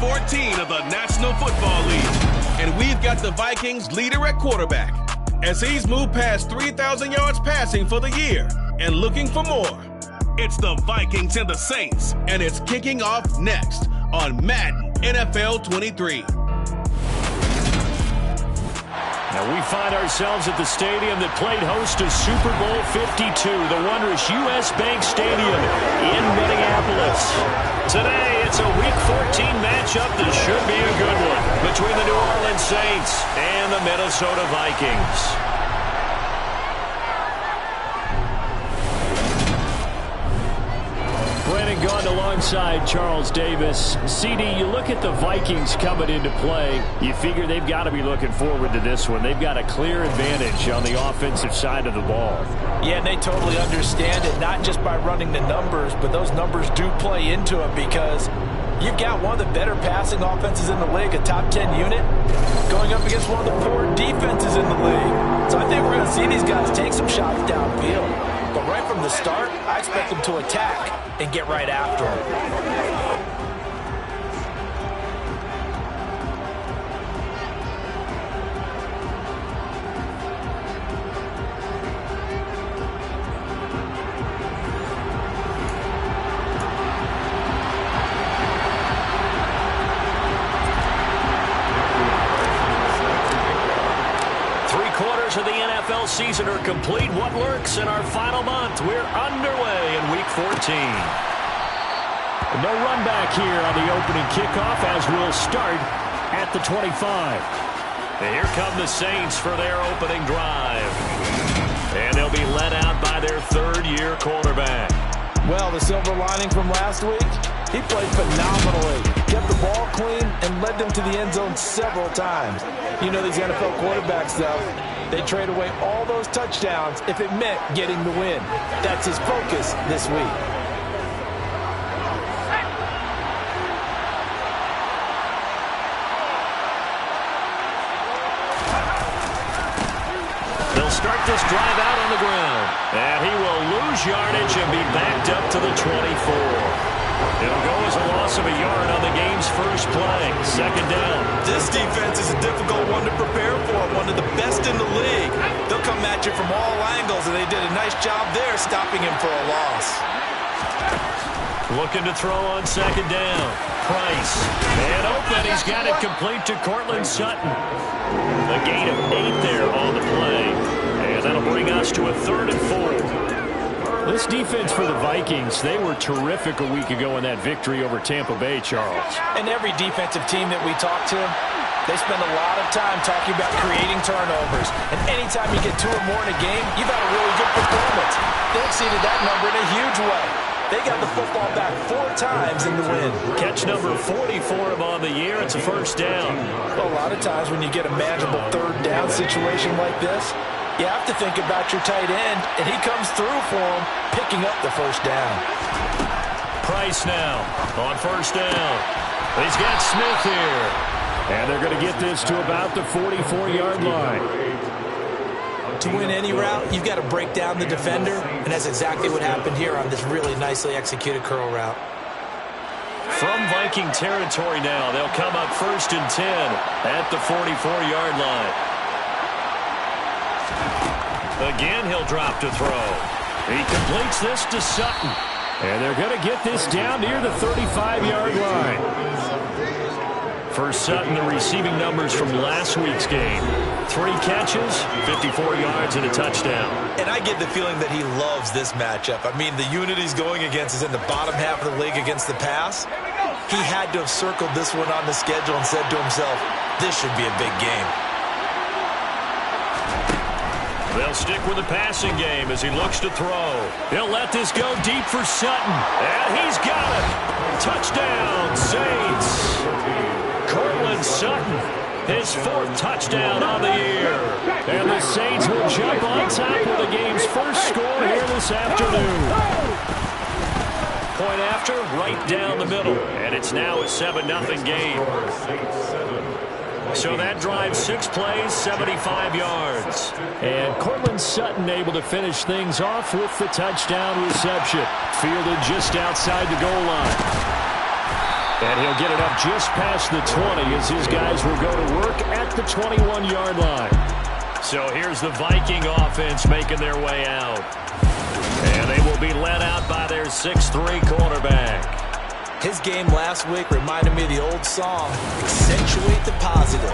14 of the National Football League. And we've got the Vikings leader at quarterback, as he's moved past 3,000 yards passing for the year and looking for more. It's the Vikings and the Saints, and it's kicking off next on Madden NFL 23. Now we find ourselves at the stadium that played host to Super Bowl 52, the wondrous U.S. Bank Stadium in Minneapolis. Today, it's a Week 14 matchup that should be a good one between the New Orleans Saints and the Minnesota Vikings. Brandon Gaughan alongside Charles Davis. CD, you look at the Vikings coming into play, you figure they've got to be looking forward to this one. They've got a clear advantage on the offensive side of the ball. Yeah, and they totally understand it, not just by running the numbers, but those numbers do play into it because you've got one of the better passing offenses in the league, a top 10 unit, going up against one of the poor defenses in the league. So I think we're going to see these guys take some shots downfield. But right from the start, I expect them to attack and get right after them. 3 quarters of the NFL season are complete. What lurks in our final month? We're underway in Week 14. No run back here on the opening kickoff as we'll start at the 25. And here come the Saints for their opening drive. And they'll be led out by their third-year quarterback. Well, the silver lining from last week, he played phenomenally. Kept the ball clean and led them to the end zone several times. You know these NFL quarterbacks, though, they trade away all those touchdowns if it meant getting the win. That's his focus this week. They'll start this drive out on the ground. And he will lose yardage and be backed up to the 24. It'll go as a loss of a yard on the game's first play. Second down. This defense is a difficult one to prepare for, one of the best in the league. They'll come at you from all angles, and they did a nice job there stopping him for a loss. Looking to throw on second down. Price. And open. He's got it complete to Cortland Sutton. A gain of 8 there on the play. And that'll bring us to a 3rd and 4. This defense for the Vikings, they were terrific a week ago in that victory over Tampa Bay, Charles. And every defensive team that we talk to, they spend a lot of time talking about creating turnovers. And anytime you get 2 or more in a game, you've had a really good performance. They exceeded that number in a huge way. They got the football back 4 times in the win. Catch number 40 for him on the year. It's a first down. Well, a lot of times when you get a manageable 3rd down situation like this, you have to think about your tight end, and he comes through for him, picking up the first down. Price now on first down. He's got Smith here. And they're going to get this to about the 44-yard line. To win any route, you've got to break down the defender, and that's exactly what happened here on this really nicely executed curl route. From Viking territory now, they'll come up 1st and 10 at the 44-yard line. Again, he'll drop to throw. He completes this to Sutton. And they're going to get this down near the 35-yard line. For Sutton, the receiving numbers from last week's game. 3 catches, 54 yards, and a touchdown. And I get the feeling that he loves this matchup. I mean, the unit he's going against is in the bottom half of the league against the pass. He had to have circled this one on the schedule and said to himself, this should be a big game. They'll stick with the passing game as he looks to throw. He'll let this go deep for Sutton. And he's got it. Touchdown, Saints. Cortland Sutton, his 4th touchdown on the year. And the Saints will jump on top of the game's first score here this afternoon. Point after, right down the middle. And it's now a 7-0 game. So that drive, 6 plays, 75 yards. And Cortland Sutton able to finish things off with the touchdown reception. Fielded just outside the goal line. And he'll get it up just past the 20 as his guys will go to work at the 21-yard line. So here's the Viking offense making their way out. And they will be led out by their 6'3 quarterback. His game last week reminded me of the old song, accentuate the positive.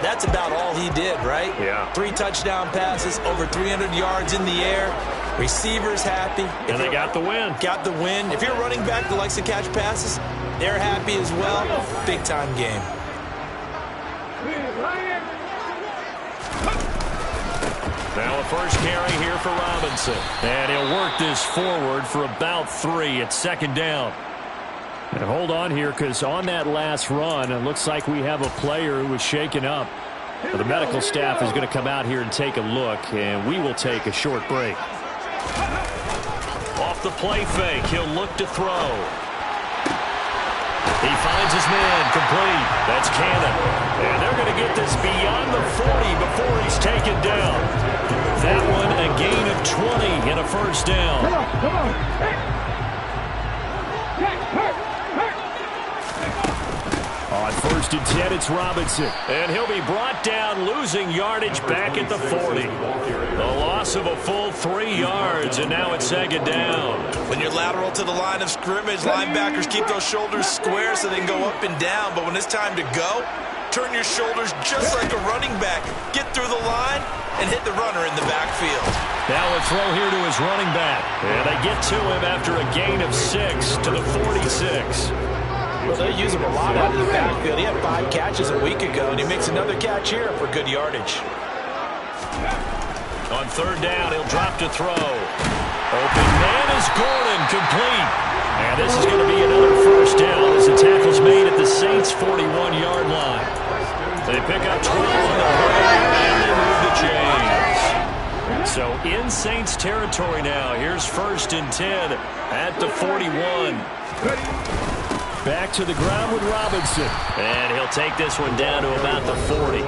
That's about all he did, right? Yeah. 3 touchdown passes, over 300 yards in the air. Receivers happy. And they got the win. Got the win. If you're a running back that likes to catch passes, they're happy as well. Big-time game. Now a first carry here for Robinson. And he'll work this forward for about 3 at second down. And hold on here, because on that last run, it looks like we have a player who was shaken up. The medical staff is going to come out here and take a look, and we will take a short break. Off the play fake, he'll look to throw. He finds his man, complete. That's Cannon. And they're going to get this beyond the 40 before he's taken down. That one a gain of 20 and a first down. Come on. On first and 10, it's Robinson. And he'll be brought down, losing yardage back at the 40. A loss of a full 3 yards, and now it's second down. When you're lateral to the line of scrimmage, linebackers keep those shoulders square so they can go up and down. But when it's time to go, turn your shoulders just like a running back. Get through the line and hit the runner in the backfield. Now a throw here to his running back. And they get to him after a gain of 6 to the 46. Well, they use him a lot out of the backfield. He had 5 catches a week ago, and he makes another catch here for good yardage. On third down, he'll drop to throw. Open man is Gordon, complete. And this is going to be another first down as the tackle's made at the Saints' 41-yard line. They pick up 12 on the play, and they move the chains. So in Saints territory now. Here's first and 10 at the 41. Back to the ground with Robinson. And he'll take this one down to about the 40.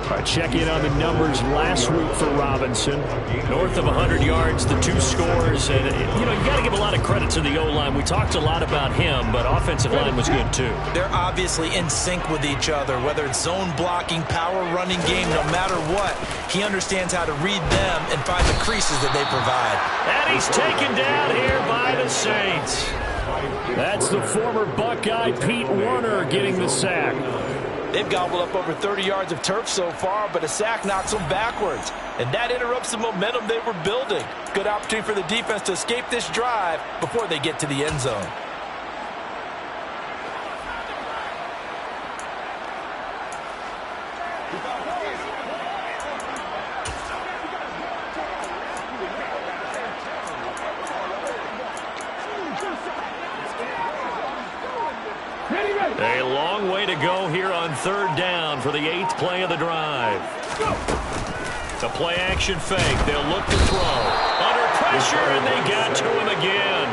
All right, check in on the numbers last week for Robinson. North of 100 yards, the 2 scores. And, you got to give a lot of credit to the O-line. We talked a lot about him, but offensive line was good too. They're obviously in sync with each other, whether it's zone blocking, power running game, no matter what. He understands how to read them and find the creases that they provide. And he's taken down here by the Saints. That's the former Buckeye Pete Werner getting the sack. They've gobbled up over 30 yards of turf so far, but a sack knocks them backwards. And that interrupts the momentum they were building. Good opportunity for the defense to escape this drive before they get to the end zone. A long way to go here on third down for the 8th play of the drive. The play action fake. They'll look to throw. Under pressure, and they got to him again.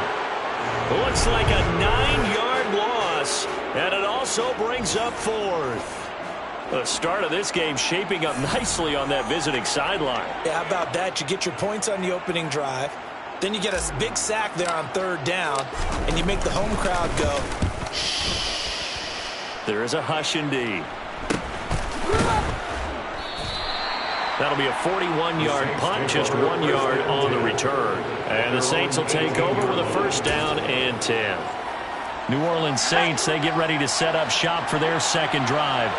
Looks like a 9-yard loss, and it also brings up 4th. The start of this game shaping up nicely on that visiting sideline. Yeah, how about that? You get your points on the opening drive. Then you get a big sack there on third down, and you make the home crowd go, there is a hush indeed. That'll be a 41-yard punt, just 1 yard on the return. And the Saints will take over with a first down and 10. New Orleans Saints, they get ready to set up shop for their second drive.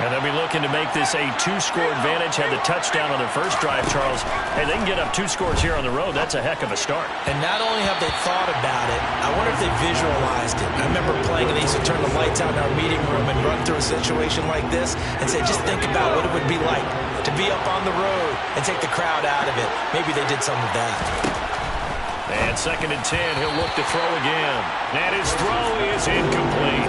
And they'll be looking to make this a 2-score advantage. Had the touchdown on their first drive, Charles. Hey, they can get up 2 scores here on the road. That's a heck of a start. And not only have they thought about it, I wonder if they visualized it. I remember playing, and they used to turn the lights out in our meeting room and run through a situation like this and say, just think about what it would be like to be up on the road and take the crowd out of it. Maybe they did some of that. And second and 10, he'll look to throw again. And his throw is incomplete.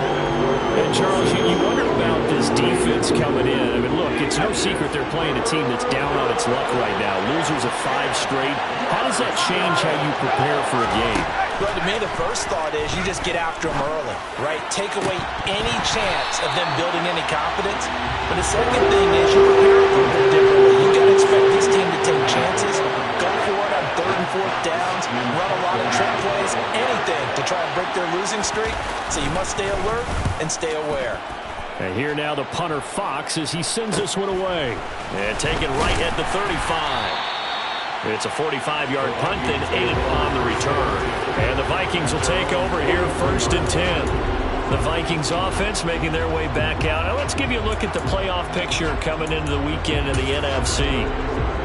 And Charles, you wonder about this defense coming in. I mean, look, it's no secret they're playing a team that's down on its luck right now. Losers of 5 straight. How does that change how you prepare for a game? Well, to me, the first thought is you just get after them early, right? Take away any chance of them building any confidence. But the second thing is you prepare a little bit differently. You got to expect this team to take chances, go for it on 3rd and 4th downs, run a lot of trick plays, anything to try and break their losing streak. So you must stay alert and stay aware. And here now the punter Fox as he sends this one away. And taken right at the 35. It's a 45-yard punt, then aided on the return. And the Vikings will take over here, 1st and 10. The Vikings offense making their way back out. Now let's give you a look at the playoff picture coming into the weekend in the NFC.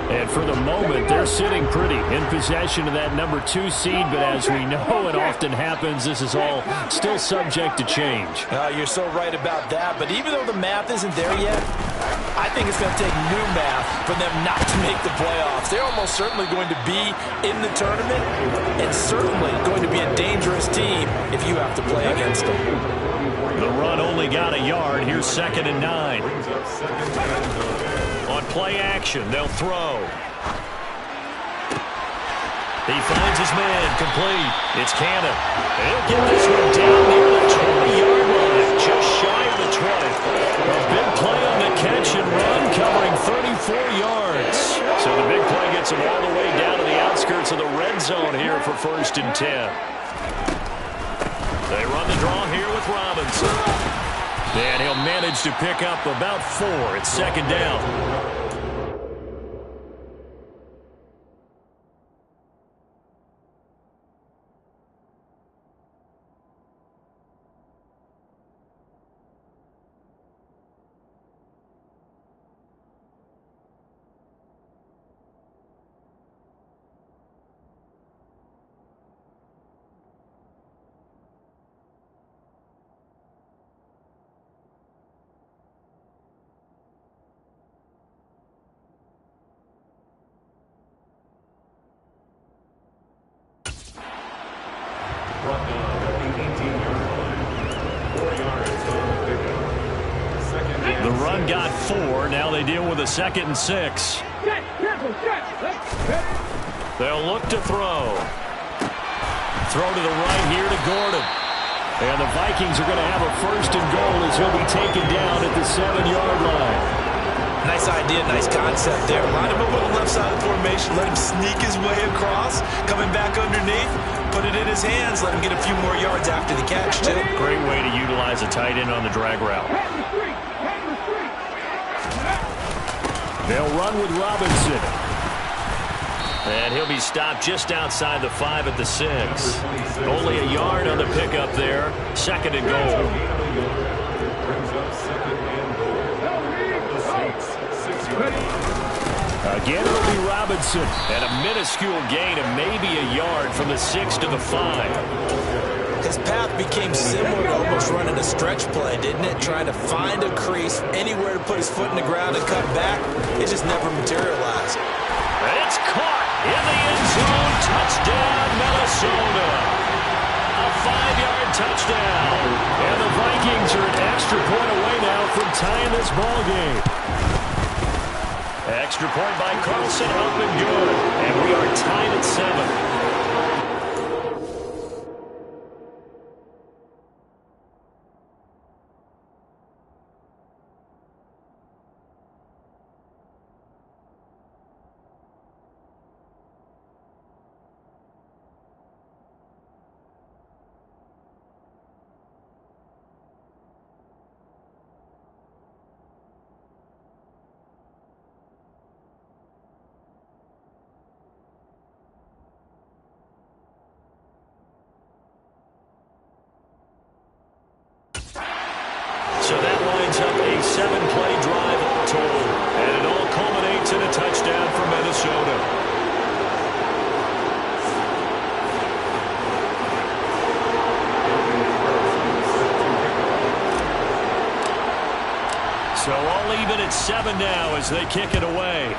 And for the moment, they're sitting pretty in possession of that number 2 seed. But as we know, it often happens, this is all still subject to change. You're so right about that. But even though the math isn't there yet, I think it's going to take new math for them not to make the playoffs. They're almost certainly going to be in the tournament and certainly going to be a dangerous team if you have to play against them. The run only got a yard. Here's 2nd and 9. On play action, they'll throw. He finds his man, complete. It's Cannon. He'll get this one down near the 20-yard line, just shy of the 20. A big play on the catch and run, covering 34 yards. So the big play gets him all the way down to the outskirts of the red zone here for 1st and 10. They run the draw here with Robinson. And he'll manage to pick up about 4. It's 2nd down. The run got 4. Now they deal with a 2nd and 6. They'll look to throw. Throw to the right here to Gordon. And the Vikings are going to have a 1st and goal as he'll be taken down at the 7-yard line. Nice idea, nice concept there. Line him up on the left side of the formation. Let him sneak his way across. Coming back underneath. Put it in his hands. Let him get a few more yards after the catch, too. Great way to utilize a tight end on the drag route. They'll run with Robinson. And he'll be stopped just outside the 5 at the 6. Only a yard on the pickup there. 2nd and goal. Again, it'll be Robinson. And a minuscule gain of maybe a yard from the 6 to the 5. His path became similar to almost running a stretch play, didn't it? Trying to find a crease, anywhere to put his foot in the ground and cut back. It just never materialized. And it's caught in the end zone. Touchdown, Minnesota. A 5-yard touchdown. And the Vikings are an extra point away now from tying this ball game. Extra point by Carlson, up and good. And we are tied at 7. So that lines up a 7-play drive all told. And it all culminates in a touchdown for Minnesota. So all even at 7 now as they kick it away.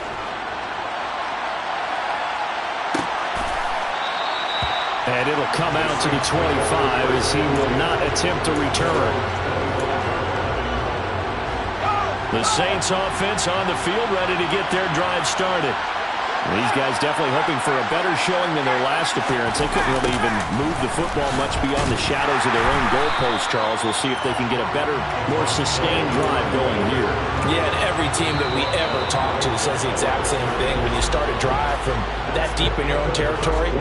And it'll come out to the 25 as he will not attempt to return. The Saints offense on the field ready to get their drive started. These guys definitely hoping for a better showing than their last appearance. They couldn't really even move the football much beyond the shadows of their own goalpost, Charles. We'll see if they can get a better, more sustained drive going here. Yeah, and every team that we ever talk to says the exact same thing. When you start a drive from that deep in your own territory,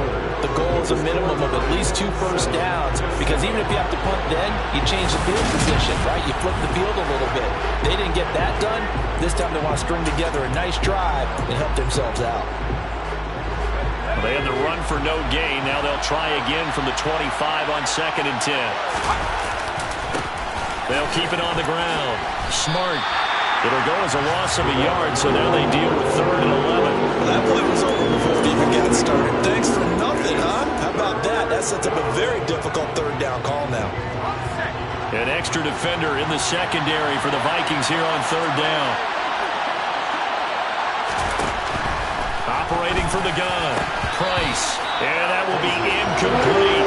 the goal is wants a minimum of at least 2 first downs, because even if you have to punt then, you change the field position, right? You flip the field a little bit. They didn't get that done. This time they want to string together a nice drive and help themselves out. They had the run for no gain. Now they'll try again from the 25 on 2nd and 10. They'll keep it on the ground. Smart. It'll go as a loss of a yard, so now they deal with 3rd and 11. Well, that play was over before it even got started. Thanks for nothing, huh? How about that? That sets up a very difficult 3rd down call now. An extra defender in the secondary for the Vikings here on 3rd down. Operating from the gun. Price. And that will be incomplete.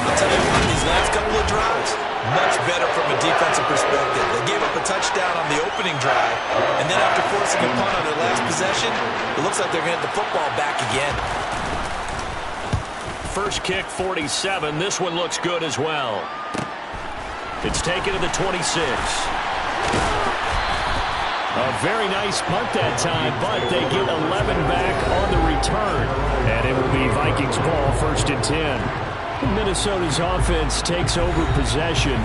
I'll tell you what, these last couple of drives, much better from a defensive perspective. They gave up a touchdown on the opening drive, and then after forcing a punt on their last possession, it looks like they're going to get the football back again. First kick, 47. This one looks good as well. It's taken to the 26. A very nice punt that time, but they get 11 back on the return. And it will be Vikings ball, 1st and 10. Minnesota's offense takes over possession.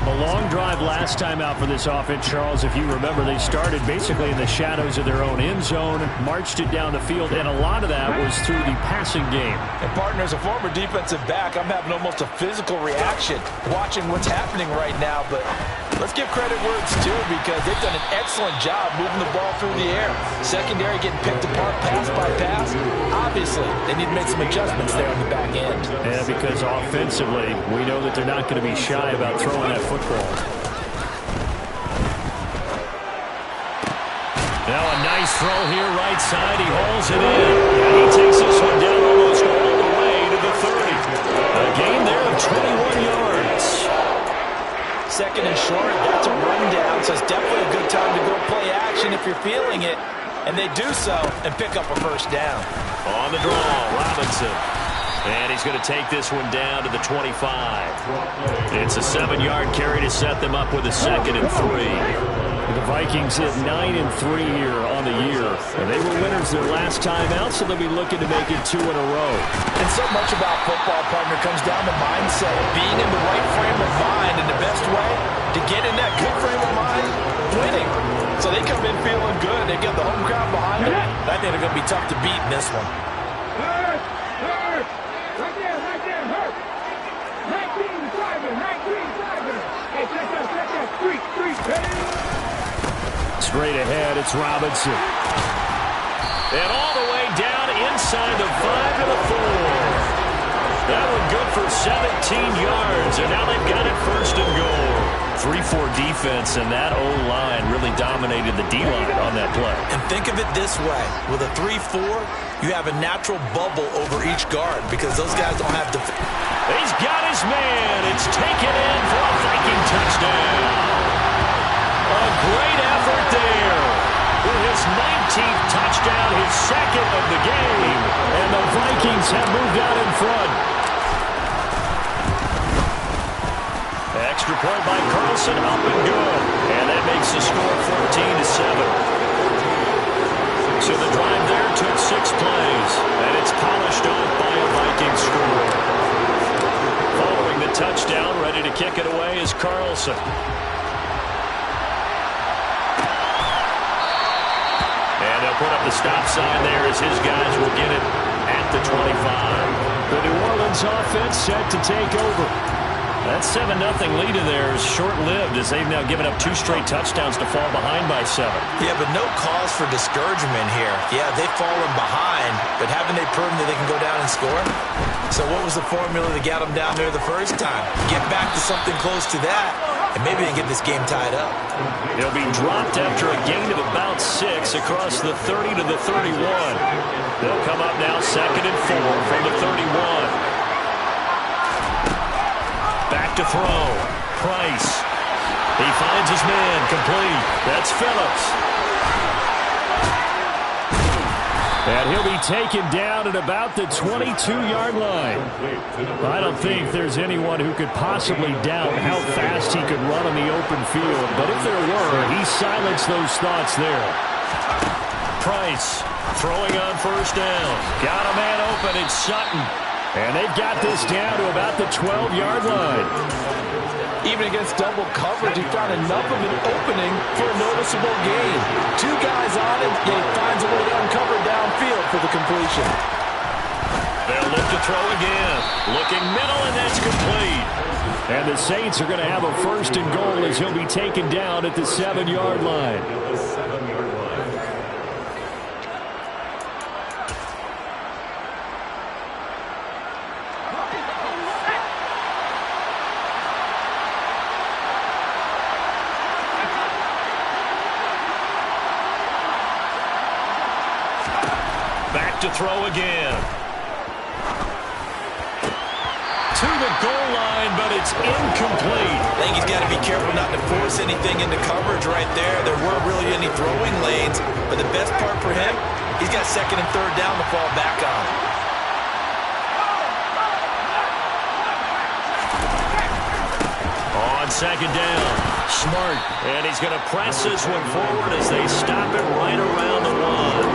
A long drive last time out for this offense, Charles. If you remember, they started basically in the shadows of their own end zone, marched it down the field, and a lot of that was through the passing game. And, partner, as a former defensive back, I'm having almost a physical reaction watching what's happening right now. But let's give credit where it's due, because they've done an excellent job moving the ball through the air. Secondary getting picked apart pass by pass. Obviously, they need to make some adjustments there on the back end. Yeah, because offensively, we know that they're not going to be shy about throwing that football. Now a nice throw here, right side. He hauls it in. And he takes this one down almost all the way to the 30. A gain there of 21 yards. 2nd and short, that's a rundown, so it's definitely a good time to go play action if you're feeling it. And they do so and pick up a 1st down. On the draw, Robinson. And he's going to take this one down to the 25. It's a 7-yard carry to set them up with a 2nd and 3. The Vikings hit 9-3 here on the year. And they were winners their last time out, so they'll be looking to make it 2 in a row. And so much about football, partner, comes down to mindset. Being in the right frame of mind, and the best way to get in that good frame of mind, winning. So they come in feeling good. They get the home crowd behind them. I think they're going to be tough to beat in this one. Straight ahead, it's Robinson. And all the way down inside the 5 to the 4. That one good for 17 yards, and now they've got it 1st and goal. 3-4 defense, and that O-line really dominated the D-line on that play. And think of it this way. With a 3-4, you have a natural bubble over each guard because those guys don't have to... He's got his man. It's taken in for a Viking touchdown. A great effort there. For his 19th touchdown, his 2nd of the game. And the Vikings have moved out in front. Extra point by Carlson, up and good. And that makes the score 14-7. So the drive there took 6 plays. And it's polished off by a Viking score. Following the touchdown, ready to kick it away is Carlson. And they'll put up the stop sign there as his guys will get it at the 25. The New Orleans offense set to take over. That 7-0 lead of theirs short-lived as they've now given up 2 straight touchdowns to fall behind by 7. Yeah, but no cause for discouragement here. Yeah, they've fallen behind, but haven't they proven that they can go down and score? So what was the formula that got them down there the first time? Get back to something close to that, and maybe they can get this game tied up. It'll be dropped after a gain of about 6 across the 30 to the 31. They'll come up now 2nd and 4 from the 31. Back to throw. Price. He finds his man. Complete. That's Phillips. And he'll be taken down at about the 22-yard line. I don't think there's anyone who could possibly doubt how fast he could run on the open field. But if there were, he silenced those thoughts there. Price throwing on first down. Got a man open, it's Sutton. And they've got this down to about the 12-yard line. Even against double coverage, he found enough of an opening for a noticeable gain. Two guys on him, yet he finds a way to uncover downfield for the completion. They'll look to throw again. Looking middle, and that's complete. And the Saints are going to have a first and goal as he'll be taken down at the 7-yard line. Back to throw again. To the goal line, but it's incomplete. I think he's got to be careful not to force anything into coverage right there. There weren't really any throwing lanes, but the best part for him, he's got second and third down to fall back on. On second down, Smart, and he's going to press this one forward as they stop it right around the one.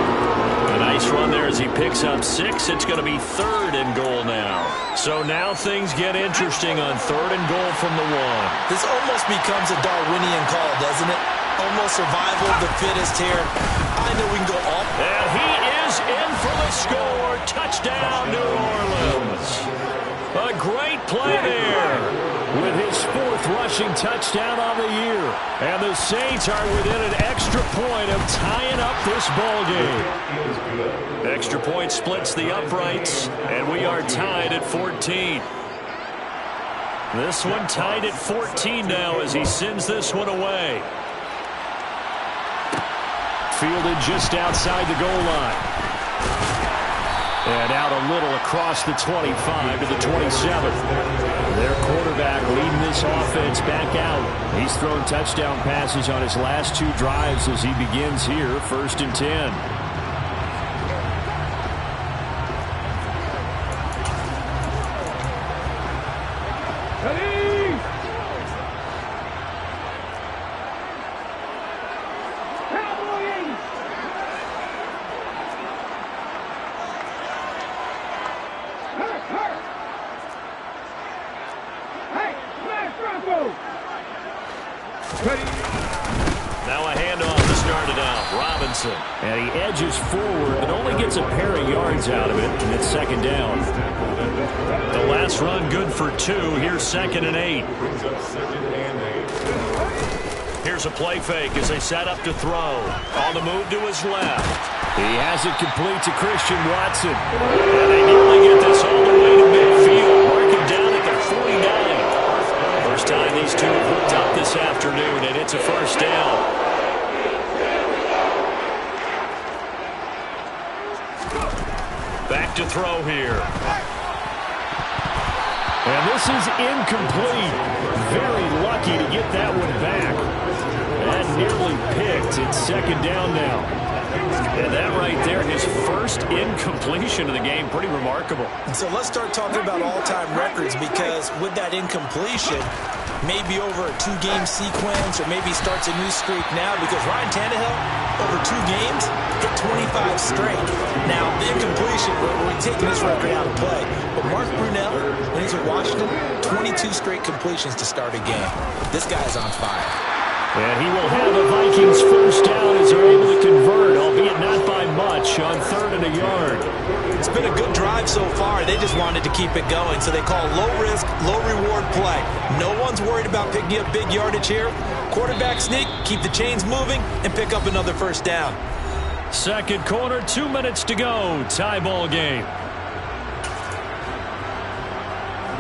A nice run there as he picks up 6. It's going to be third and goal now. So now things get interesting on third and goal from the 1. This almost becomes a Darwinian call, doesn't it? Almost survival of the fittest here. I know we can go off. And he is in for the score. Touchdown, New Orleans. A great play there with his 4th rushing touchdown on the year. And the Saints are within an extra point of tying up this ball game. Extra point splits the uprights, and we are tied at 14. This one tied at 14 now as he sends this one away. Fielded just outside the goal line. And out a little across the 25 to the 27. Their quarterback leading this offense back out. He's thrown touchdown passes on his last 2 drives as he begins here, 1st and 10. Now a handoff to start it out. Robinson. And he edges forward, but only gets a pair of yards out of it, and it's second down. The last run good for 2. Here's 2nd and 8. Here's a play fake as they set up to throw. On the move to his left. He has it complete to Christian Watson. And they nearly get this all the way to midfield. Mark him down at the 49. First time these two have hooked up this afternoon, and it's a first down. Back to throw here. And this is incomplete. Very lucky to get that one back. That nearly picked. It's second down now. And that right there, his first incompletion of the game, pretty remarkable. So let's start talking about all-time records, because with that incompletion, maybe over a 2-game sequence, or maybe starts a new streak now, because Ryan Tannehill, over 2 games, hit 25 straight. Now, the incompletion, we're taking this record out of play. But Mark Brunell, when he's at Washington, 22 straight completions to start a game. This guy's on fire. And he will have the Vikings first down as they're able to convert, albeit not by much, on 3rd and a yard. It's been a good drive so far. They just wanted to keep it going, so they call low-risk, low-reward play. No one's worried about picking up big yardage here. Quarterback sneak, keep the chains moving, and pick up another first down. Second quarter, 2 minutes to go. Tie ball game.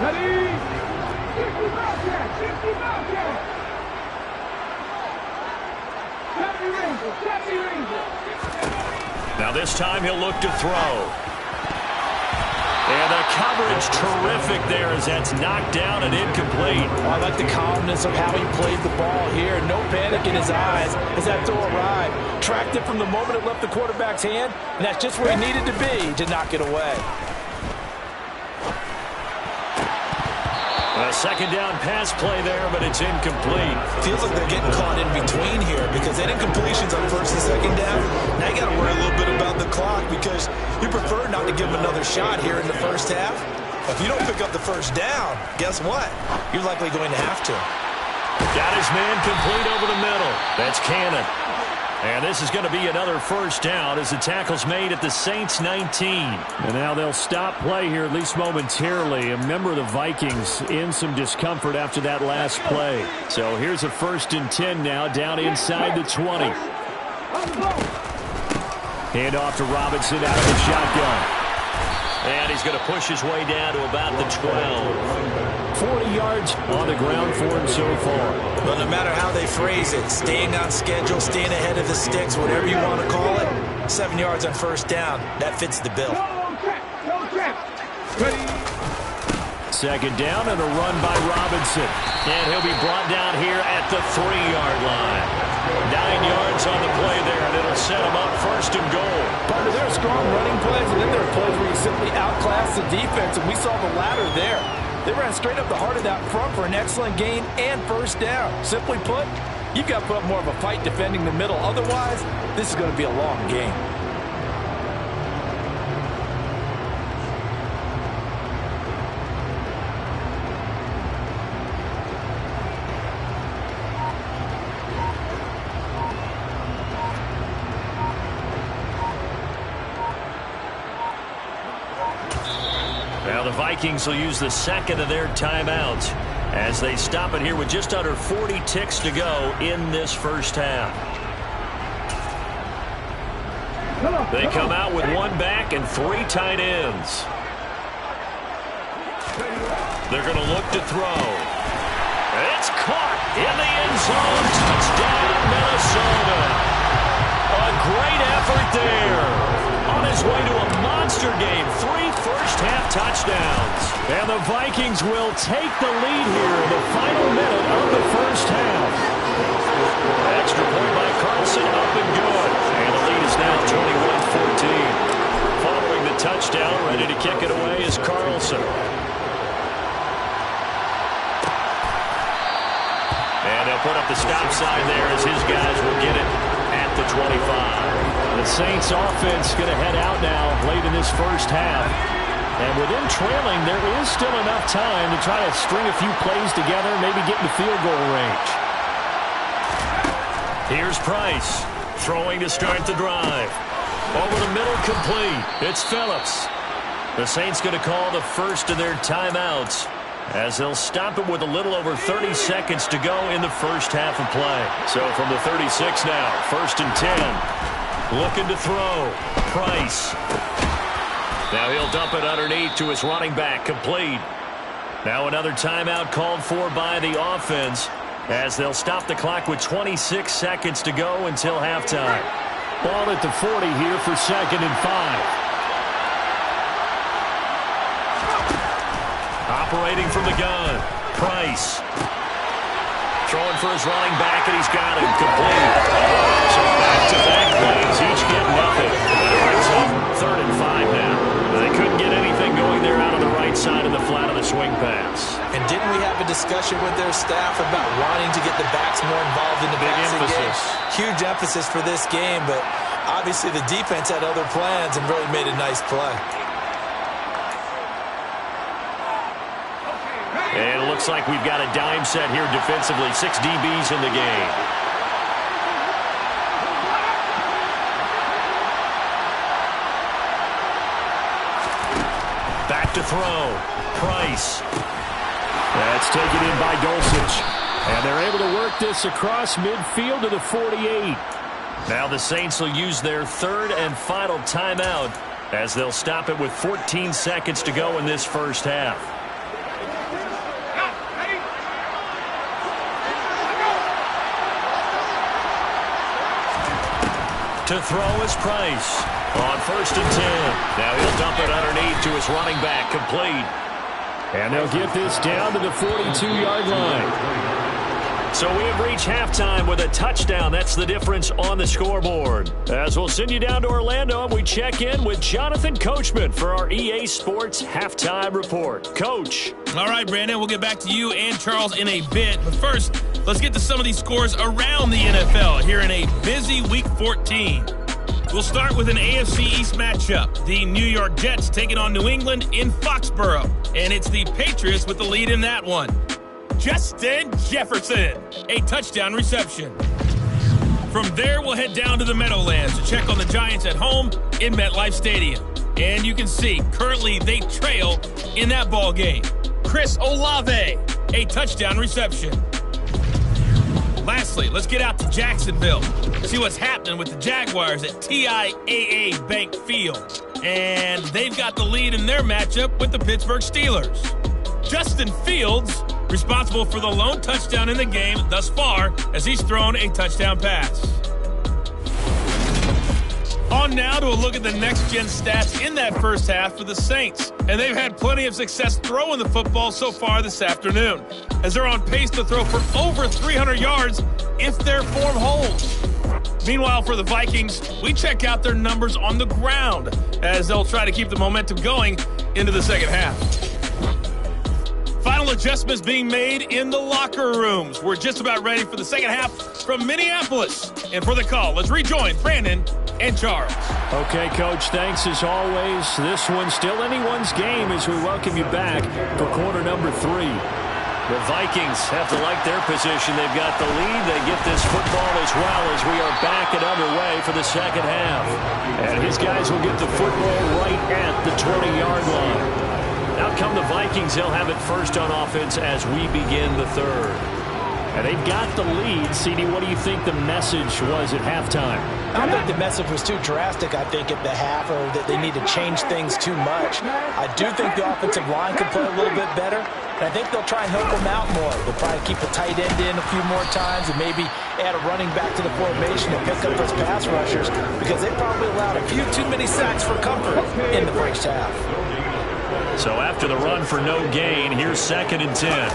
Ready? Now this time he'll look to throw. And the coverage terrific there as that's knocked down and incomplete. I like the calmness of how he played the ball here. No panic in his eyes as that throw arrived. Tracked it from the moment it left the quarterback's hand, and that's just where he needed to be to knock it away. A second down pass play there, but it's incomplete. Feels like they're getting caught in between here, because that incompletion's on 1st and 2nd down. Now you got to worry a clock because you prefer not to give them another shot here in the first half. If you don't pick up the first down, guess what? You're likely going to have to. Got his man complete over the middle. That's Cannon. And this is going to be another first down as the tackle's made at the Saints 19. And now they'll stop play here, at least momentarily. A member of the Vikings in some discomfort after that last play. So here's a 1st and 10 now, down inside the 20. Hand off to Robinson out of the shotgun. And he's going to push his way down to about the 12. 40 yards on the ground for him so far. Well, no matter how they phrase it, staying on schedule, staying ahead of the sticks, whatever you want to call it, 7 yards on first down, that fits the bill. Second down and a run by Robinson. And he'll be brought down here at the 3-yard line. 9 yards on the play there, and it'll set him up 1st and goal. Partner, there are strong running plays, and then there are plays where you simply outclass the defense, and we saw the latter there. They ran straight up the heart of that front for an excellent gain and first down. Simply put, you've got to put up more of a fight defending the middle. Otherwise, this is going to be a long game. The Vikings will use the second of their timeouts as they stop it here with just under 40 ticks to go in this first half. They come out with 1 back and 3 tight ends. They're going to look to throw. It's caught in the end zone. Touchdown, Minnesota. A great effort there. On his way to a monster game, 3 first-half touchdowns. And the Vikings will take the lead here in the final minute of the first half. Extra point by Carlson, up and good. And the lead is now 21-14. Following the touchdown, ready to kick it away is Carlson. And they'll put up the stop sign there as his guys will get it at the 25. The Saints offense going to head out now late in this first half. And with them trailing, there is still enough time to try to string a few plays together, maybe get in the field goal range. Here's Price throwing to start the drive. Over the middle, complete. It's Phillips. The Saints going to call the first of their timeouts as they'll stop it with a little over 30 seconds to go in the first half of play. So from the 36 now, 1st and 10. Looking to throw. Price. Now he'll dump it underneath to his running back. Complete. Now another timeout called for by the offense as they'll stop the clock with 26 seconds to go until halftime. Ball at the 40 here for 2nd and 5. Operating from the gun. Price. Throwing for his running back, and he's got him. Complete. So back-to-back plays, each get nothing. That brings up 3rd and 5 now. They couldn't get anything going there out of the right side of the flat of the swing pass. And didn't we have a discussion with their staff about wanting to get the backs more involved in the passing game? Huge emphasis for this game, but obviously the defense had other plans and really made a nice play. And it looks like we've got a dime set here defensively. 6 DBs in the game. Back to throw. Price. That's taken in by Dulcich. And they're able to work this across midfield to the 48. Now the Saints will use their 3rd and final timeout as they'll stop it with 14 seconds to go in this first half. To throw is Price on 1st and 10. Now he'll dump it underneath to his running back. Complete. And they'll get this down to the 42-yard line. So we have reached halftime with a touchdown. That's the difference on the scoreboard. As we'll send you down to Orlando, and we check in with Jonathan Coachman for our EA Sports Halftime Report. Coach. All right, Brandon, we'll get back to you and Charles in a bit. But first, let's get to some of these scores around the NFL here in a busy Week 14. We'll start with an AFC East matchup. The New York Jets taking on New England in Foxborough. And it's the Patriots with the lead in that one. Justin Jefferson, a touchdown reception. From there, we'll head down to the Meadowlands to check on the Giants at home in MetLife Stadium. And you can see, currently they trail in that ball game. Chris Olave, a touchdown reception. Lastly, let's get out to Jacksonville. See what's happening with the Jaguars at TIAA Bank Field. And they've got the lead in their matchup with the Pittsburgh Steelers. Justin Fields, responsible for the lone touchdown in the game thus far, as he's thrown a touchdown pass. On now to a look at the next-gen stats in that first half for the Saints. And they've had plenty of success throwing the football so far this afternoon, as they're on pace to throw for over 300 yards if their form holds. Meanwhile, for the Vikings, we check out their numbers on the ground, as they'll try to keep the momentum going into the second half. Final adjustments being made in the locker rooms. We're just about ready for the second half from Minneapolis. And for the call, let's rejoin Brandon and Charles. Okay, Coach, thanks as always. This one's still anyone's game as we welcome you back for quarter number 3. The Vikings have to like their position. They've got the lead. They get this football as well as we are back and underway for the second half. And his guys will get the football right at the 20-yard line. Out come the Vikings. They'll have it first on offense as we begin the third. And they've got the lead. CD, what do you think the message was at halftime? I don't think the message was too drastic, I think, at the half, or that they need to change things too much. I do think the offensive line could play a little bit better, and I think they'll try and help them out more. They'll probably keep the tight end in a few more times and maybe add a running back to the formation to pick up those pass rushers, because they probably allowed a few too many sacks for comfort in the first half. So after the run for no gain, here's 2nd and 10.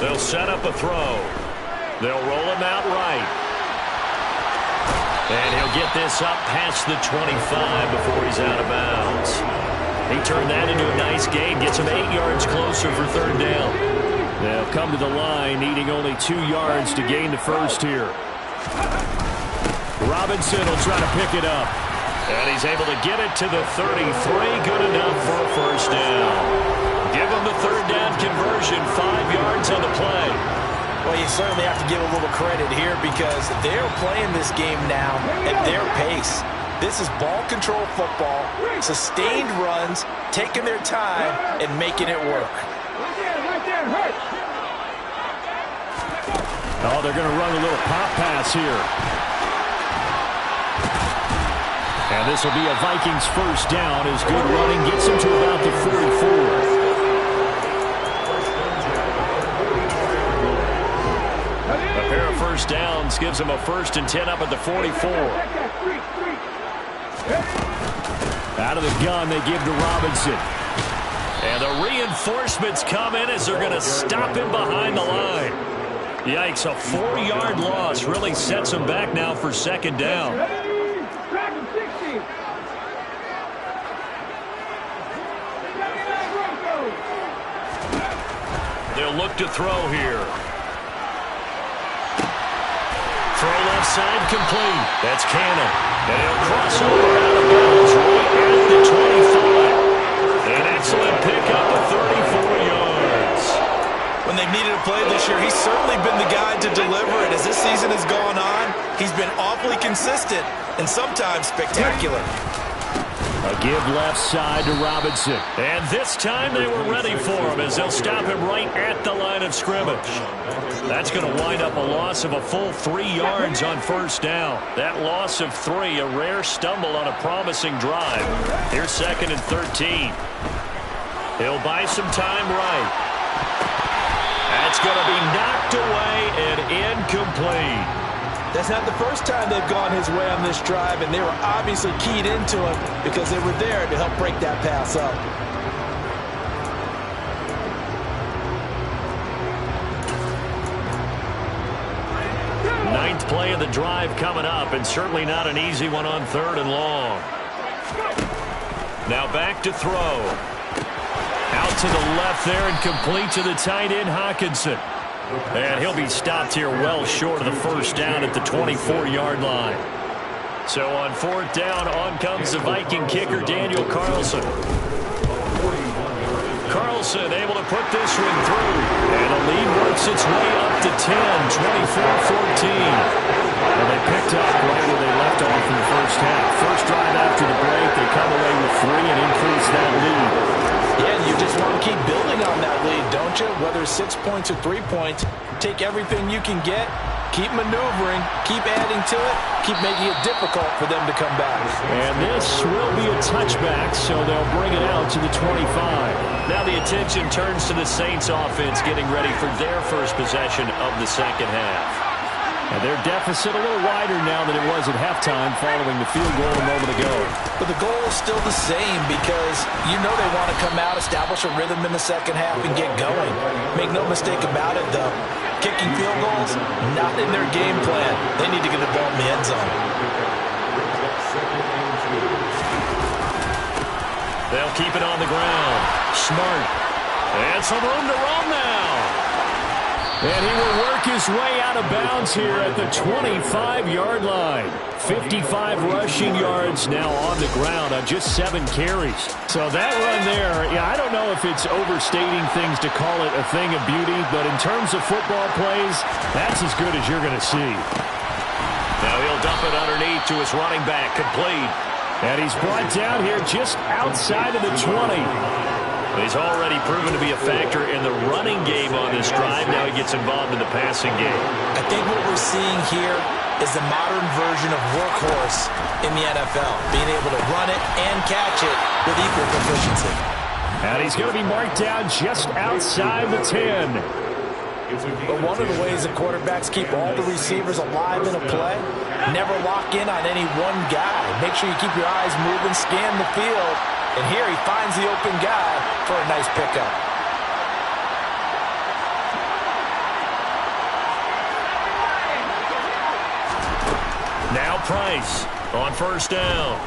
They'll set up a throw. They'll roll him out right. And he'll get this up past the 25 before he's out of bounds. He turned that into a nice gain, gets him 8 yards closer for 3rd down. They'll come to the line, needing only 2 yards to gain the first here. Robinson will try to pick it up. And he's able to get it to the 33. Good enough for a first down. Give him the 3rd down conversion, 5 yards on the play. Well, you certainly have to give a little credit here because they're playing this game now at their pace. This is ball control football, sustained runs, taking their time, and making it work. Oh, they're going to run a little pop pass here. And this will be a Vikings first down as good running gets them to about the 44. A pair of first downs gives them a 1st and 10 up at the 44. Out of the gun, they give to Robinson. And the reinforcements come in as they're going to stop him behind the line. Yikes, a 4-yard loss really sets him back now for 2nd down. They'll look to throw here. Throw left side complete. That's Cannon. And he'll cross over out of bounds right at the 25. An excellent pickup of 34 yards. When they've needed a play this year, he's certainly been the guy to deliver it. As this season has gone on, he's been awfully consistent and sometimes spectacular. A give left side to Robinson. And this time they were ready for him as they'll stop him right at the line of scrimmage. That's going to wind up a loss of a full 3 yards on first down. That loss of 3, a rare stumble on a promising drive. Here's 2nd and 13. He'll buy some time right. That's going to be knocked away and incomplete. That's not the first time they've gone his way on this drive, and they were obviously keyed into him because they were there to help break that pass up. Ninth play of the drive coming up, and certainly not an easy one on 3rd and long. Now back to throw. Out to the left there and complete to the tight end, Hockenson. And he'll be stopped here well short of the first down at the 24-yard line. So on 4th down, on comes the Viking kicker, Daniel Carlson. Carlson able to put this one through. And the lead works its way up to 10, 24-14. And they picked up right where they left off in the first half. First drive after the break, they come away with 3 and increase that lead. Yeah, you just want to keep building on that lead, don't you? Whether it's 6 points or 3 points, take everything you can get, keep maneuvering, keep adding to it, keep making it difficult for them to come back. And this will be a touchback, so they'll bring it out to the 25. Now the attention turns to the Saints offense getting ready for their first possession of the second half. And their deficit a little wider now than it was at halftime following the field goal a moment ago. But the goal is still the same because you know they want to come out, establish a rhythm in the second half, and get going. Make no mistake about it, though. Kicking field goals, not in their game plan. They need to get the ball in the end zone. They'll keep it on the ground. Smart. And some room to roam now. And he will work his way out of bounds here at the 25-yard line. 55 rushing yards now on the ground on just 7 carries. So that run there, yeah, I don't know if it's overstating things to call it a thing of beauty, but in terms of football plays, that's as good as you're going to see. Now he'll dump it underneath to his running back, complete. And he's brought down here just outside of the 20. He's already proven to be a factor in the running game on this drive. Now he gets involved in the passing game. I think what we're seeing here is the modern version of workhorse in the NFL, being able to run it and catch it with equal proficiency. And he's going to be marked down just outside the 10. But one of the ways the quarterbacks keep all the receivers alive in a play, never lock in on any one guy. Make sure you keep your eyes moving, scan the field. And here he finds the open guy for a nice pickup. Now Price on 1st down.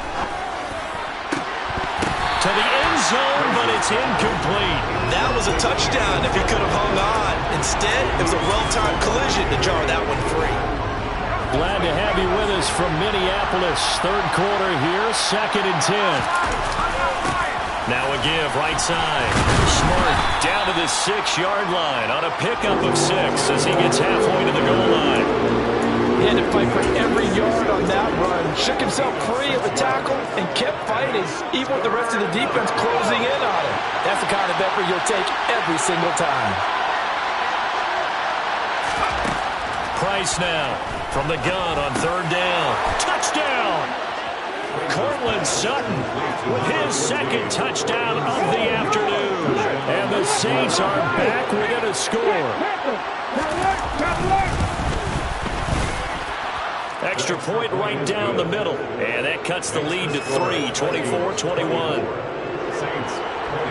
To the end zone, but it's incomplete. That was a touchdown if he could have hung on. Instead, it was a well-timed collision to jar that one free. Glad to have you with us from Minneapolis. 3rd quarter here, 2nd and 10. Now a give, right side. Smart down to the 6-yard line on a pickup of 6 as he gets halfway to the goal line. He had to fight for every yard on that run. Shook himself free of the tackle and kept fighting, even with the rest of the defense closing in on him. That's the kind of effort you'll take every single time. Price now from the gun on 3rd down. Touchdown! Cortland Sutton with his 2nd touchdown of the afternoon. And the Saints are back within a score. Extra point right down the middle. And that cuts the lead to 3, 24-21.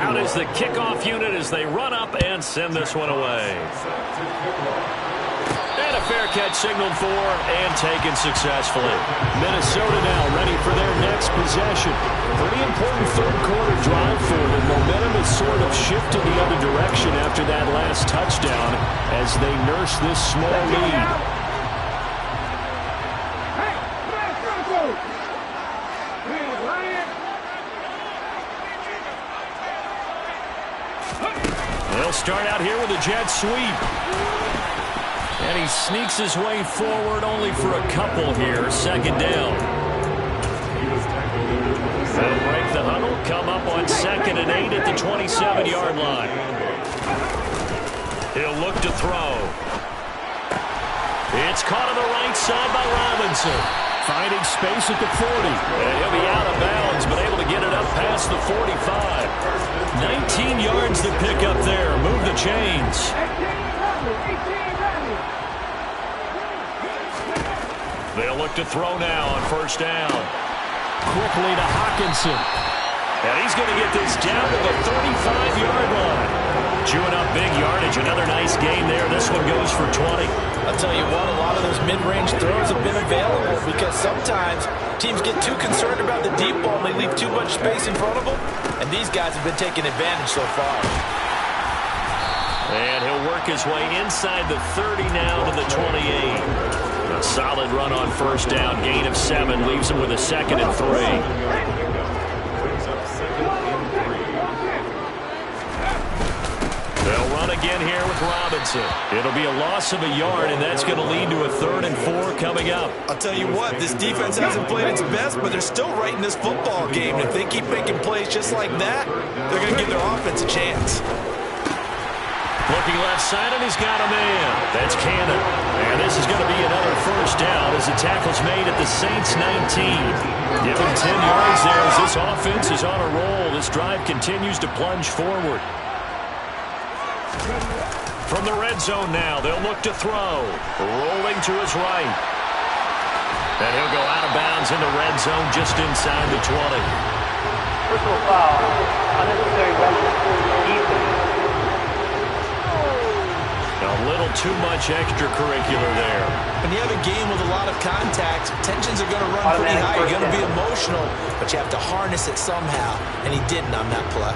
Out is the kickoff unit as they run up and send this one away. And a fair catch signaled for and taken successfully. Minnesota now ready for their next possession. Pretty important 3rd quarter drive for them. Momentum has sort of shifted the other direction after that last touchdown as they nurse this small lead. They'll start out here with a jet sweep. And he sneaks his way forward only for a couple here. 2nd down. They'll break the huddle, come up on 2nd and 8 at the 27-yard line. He'll look to throw. It's caught on the right side by Robinson. Finding space at the 40. And he'll be out of bounds, but able to get it up past the 45. 19 yards to pick up there. Move the chains. They'll look to throw now on 1st down. Quickly to Hawkinson. And he's going to get this down to the 35-yard line. Chewing up big yardage. Another nice gain there. This one goes for 20. I'll tell you what, a lot of those mid-range throws have been available because sometimes teams get too concerned about the deep ball and they leave too much space in front of them. And these guys have been taking advantage so far. And he'll work his way inside the 30 now to the 28. A solid run on first down, gain of 7, leaves him with a 2nd and 3. They'll run again here with Robinson. It'll be a loss of a yard, and that's going to lead to a 3rd and 4 coming up. I'll tell you what, this defense hasn't played its best, but they're still right in this football game. And if they keep making plays just like that, they're going to give their offense a chance. Looking left side, and he's got a man. That's Cannon. And this is going to be another first down as the tackle's made at the Saints 19. Give him 10 yards there as this offense is on a roll. This drive continues to plunge forward. From the red zone now, they'll look to throw. Rolling to his right. And he'll go out of bounds in the red zone just inside the 20. Personal foul, unnecessary roughness. A little too much extracurricular there. When you have a game with a lot of contact, tensions are going to run pretty high. You're going to be emotional, but you have to harness it somehow, and he didn't on that play.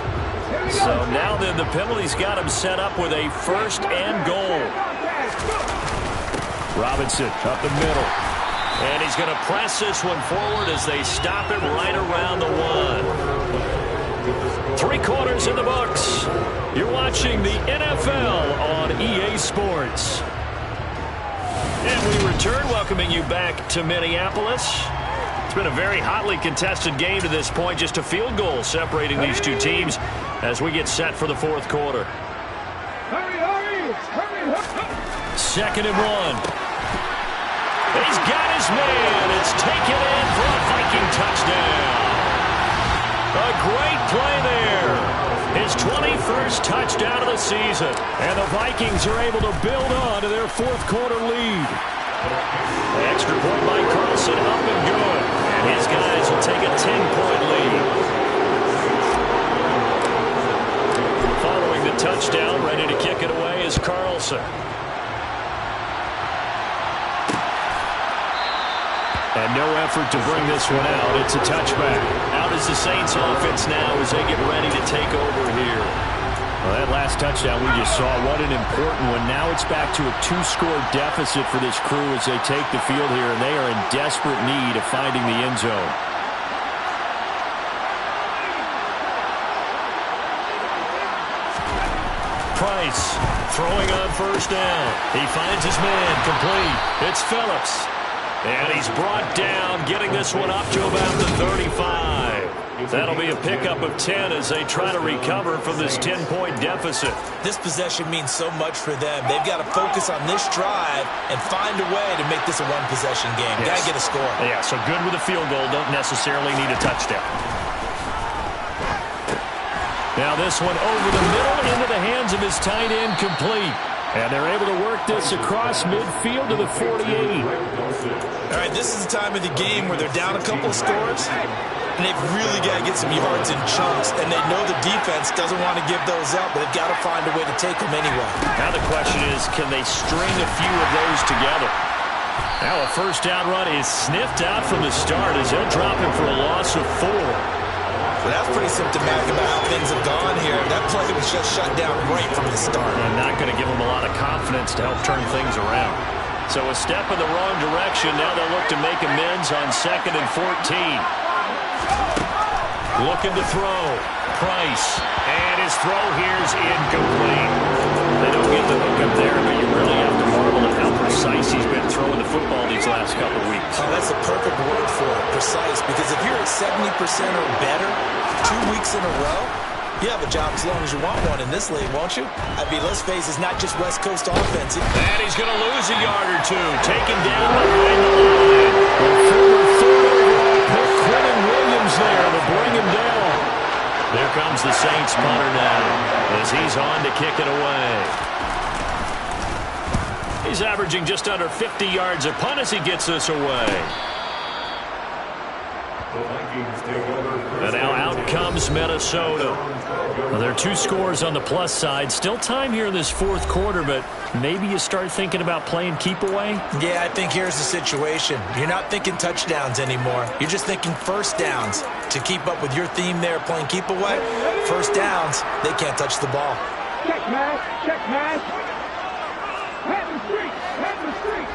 So now then the penalty's got him set up with a 1st and goal. Robinson up the middle. And he's going to press this one forward as they stop it right around the 1. 3 quarters in the books. You're watching the NFL on EA Sports. And we return, welcoming you back to Minneapolis. It's been a very hotly contested game to this point. Just a field goal separating these two teams as we get set for the 4th quarter. 2nd and 1. He's got his man. It's taken in for a Viking touchdown. A great play there. His 21st touchdown of the season. And the Vikings are able to build on to their 4th quarter lead. The extra point by Carlson up and good. And his guys will take a 10-point lead. Following the touchdown, ready to kick it away is Carlson. And no effort to bring this one out. It's a touchback. Out is the Saints offense now as they get ready to take over here. Well, that last touchdown we just saw, what an important one. Now it's back to a 2-score deficit for this crew as they take the field here, and they are in desperate need of finding the end zone. Price throwing on first down. He finds his man complete. It's Phillips. And he's brought down, getting this one up to about the 35. That'll be a pickup of 10 as they try to recover from this 10-point deficit. This possession means so much for them. They've got to focus on this drive and find a way to make this a one-possession game. Yes. Got to get a score. Yeah, so good with a field goal. Don't necessarily need a touchdown. Now this one over the middle into the hands of his tight end, complete. And they're able to work this across midfield to the 48. All right, this is the time of the game where they're down a couple of scores, and they've really got to get some yards in chunks, and they know the defense doesn't want to give those up, but they've got to find a way to take them anyway. Now the question is, can they string a few of those together? Now a first down run is sniffed out from the start as they'll drop him for a loss of 4. Well, that's pretty symptomatic about how things have gone here. That play was just shut down right from the start. And not going to give them a lot of confidence to help turn things around. So a step in the wrong direction. Now they'll look to make amends on 2nd and 14. Looking to throw. Price. And his throw here is incomplete. They don't get the hook up there, but you really have to marvel at how precise he's been throwing the football these last couple weeks. Oh, that's a perfect word for it, precise, because if you're at 70% or better 2 weeks in a row, you have a job as long as you want one in this league, won't you? I mean, let's face it, it's not just West Coast offense. And he's going to lose a yard or two. Taken down behind the line. Former 3rd overall pick, Quentin Williams there to bring him down. There comes the Saints punter now as he's on to kick it away. He's averaging just under 50 yards a punt as he gets this away. And now out comes Minnesota. Well, there are 2 scores on the plus side. Still time here in this 4th quarter, but maybe you start thinking about playing keep away? Yeah, I think here's the situation. You're not thinking touchdowns anymore. You're just thinking first downs. To keep up with your theme there, playing keep away, first downs, they can't touch the ball. Check, man. Check, man. Head the street. Head the street.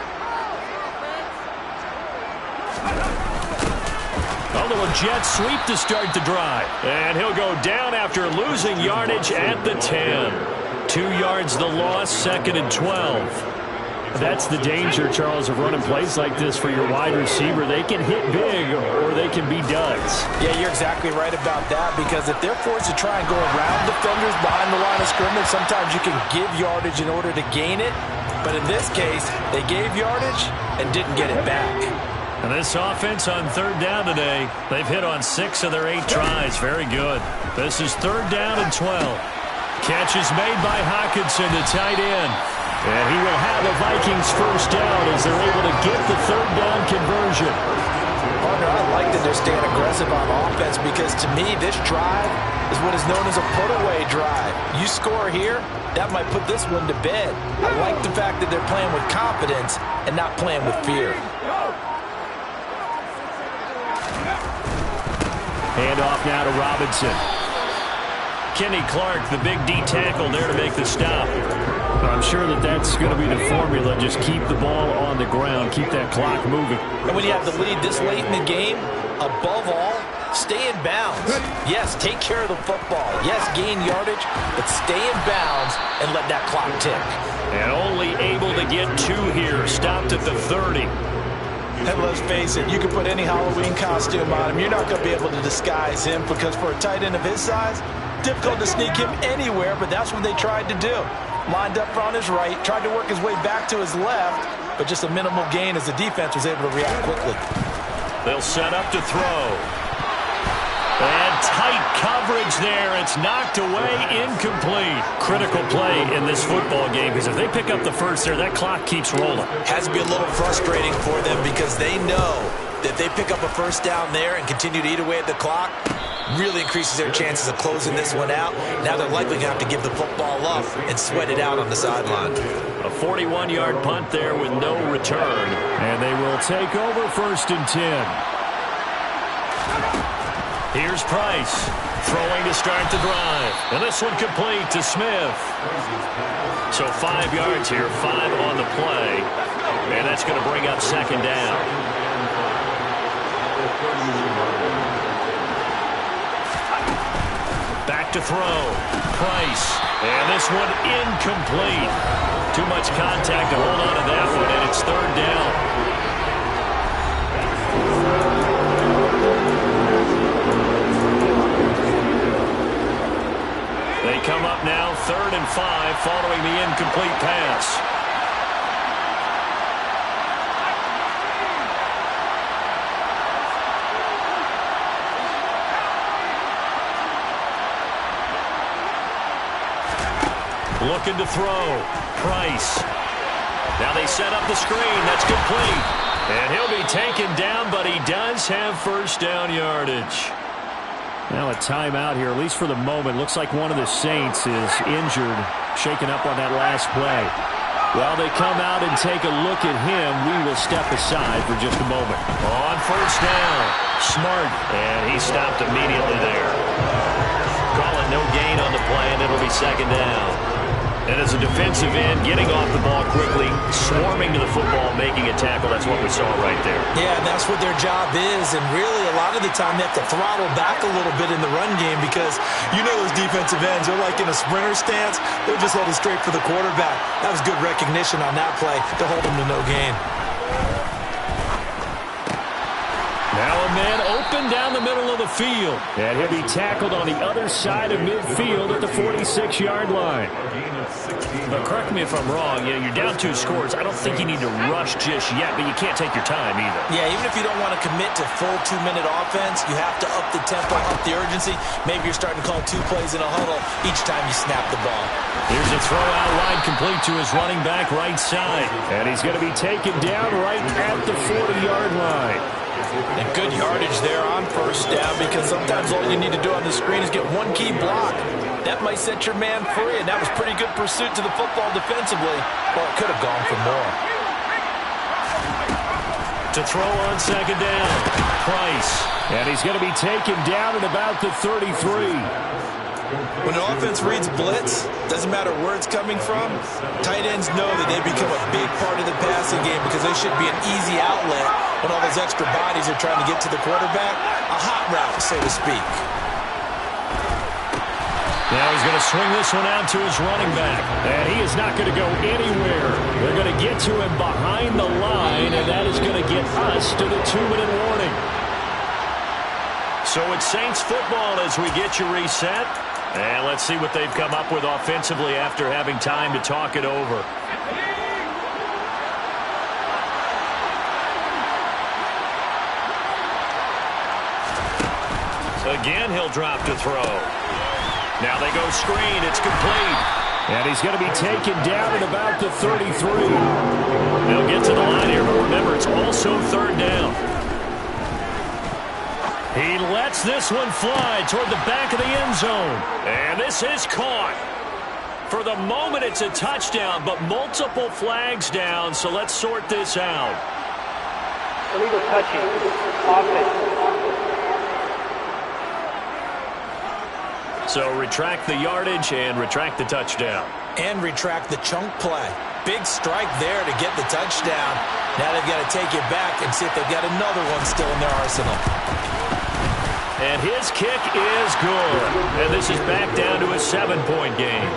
A little jet sweep to start the drive. And he'll go down after losing yardage at the 10. 2 yards the loss, 2nd and 12. That's the danger, Charles, of running plays like this for your wide receiver. They can hit big or they can be duds. Yeah, you're exactly right about that, because if they're forced to try and go around defenders behind the line of scrimmage, sometimes you can give yardage in order to gain it. But in this case, they gave yardage and didn't get it back. And this offense on 3rd down today, they've hit on 6 of their 8 tries. Very good. This is 3rd down and 12. Catch is made by Hockenson, the tight end. And he will have a Vikings first down as they're able to get the 3rd down conversion. Partner, I like that they're staying aggressive on offense, because to me, this drive is what is known as a put-away drive. You score here, that might put this one to bed. I like the fact that they're playing with confidence and not playing with fear. Hand off now to Robinson. Kenny Clark, the big D tackle there to make the stop. I'm sure that that's going to be the formula. Just keep the ball on the ground. Keep that clock moving. And when you have the lead this late in the game, above all, stay in bounds. Yes, take care of the football. Yes, gain yardage, but stay in bounds and let that clock tick. And only able to get 2 here. Stopped at the 30. And let's face it, you can put any Halloween costume on him. You're not going to be able to disguise him, because for a tight end of his size, difficult to sneak him anywhere, but that's what they tried to do. Lined up on his right, tried to work his way back to his left, but just a minimal gain as the defense was able to react quickly. They'll set up to throw. And tight coverage there. It's knocked away, incomplete. Critical play in this football game, because if they pick up the first there, that clock keeps rolling. Has to be a little frustrating for them, because they know that if they pick up a first down there and continue to eat away at the clock, really increases their chances of closing this one out. Now they're likely going to have to give the football up and sweat it out on the sideline. A 41-yard punt there with no return. And they will take over 1st and 10. Here's Price, throwing to start the drive. And this one complete to Smith. So 5 yards here, 5 on the play. And that's going to bring up 2nd down. Back to throw. Price. And this one incomplete. Too much contact to hold on to that one, and it's 3rd down. They come up now 3rd and 5 following the incomplete pass. Looking to throw. Price. Now they set up the screen. That's complete. And he'll be taken down, but he does have first down yardage. Now a timeout here, at least for the moment. Looks like one of the Saints is injured, shaken up on that last play. While they come out and take a look at him, we will step aside for just a moment. On first down, Smart. And he stopped immediately there. Calling no gain on the play, and it'll be 2nd down. And as a defensive end, getting off the ball quickly, swarming to the football, making a tackle, that's what we saw right there. Yeah, that's what their job is, and really a lot of the time they have to throttle back a little bit in the run game, because you know those defensive ends, they're like in a sprinter stance, they're just headed straight for the quarterback. That was good recognition on that play to hold them to no gain. Now a man open down the middle of the field, and he'll be tackled on the other side of midfield at the 46-yard line. But correct me if I'm wrong, you're down 2 scores. I don't think you need to rush just yet, but you can't take your time either. Yeah, even if you don't want to commit to full 2-minute offense, you have to up the tempo, up the urgency. Maybe you're starting to call 2 plays in a huddle each time you snap the ball. Here's a throw out wide, complete to his running back right side. And he's going to be taken down right at the 40-yard line. And good yardage there on first down, because sometimes all you need to do on the screen is get one key block. That might set your man free, and that was pretty good pursuit to the football defensively. Well, it could have gone for more. To throw on 2nd down, Price. And he's going to be taken down at about the 33. When an offense reads blitz, doesn't matter where it's coming from, tight ends know that they become a big part of the passing game because they should be an easy outlet when all those extra bodies are trying to get to the quarterback. A hot route, so to speak. Now he's going to swing this one out to his running back. And he is not going to go anywhere. They're going to get to him behind the line, and that is going to get us to the 2-minute warning. So it's Saints football as we get you reset. And let's see what they've come up with offensively after having time to talk it over. Again, he'll drop to throw. Now they go screen. It's complete. And he's going to be taken down at about the 33. They'll get to the line here, but remember, it's also third down. He lets this one fly toward the back of the end zone. And this is caught. For the moment, it's a touchdown, but multiple flags down, so let's sort this out. Illegal touching. Offense. So retract the yardage and retract the touchdown. And retract the chunk play. Big strike there to get the touchdown. Now they've got to take it back and see if they've got another one still in their arsenal. And his kick is good. And this is back down to a 7-point game.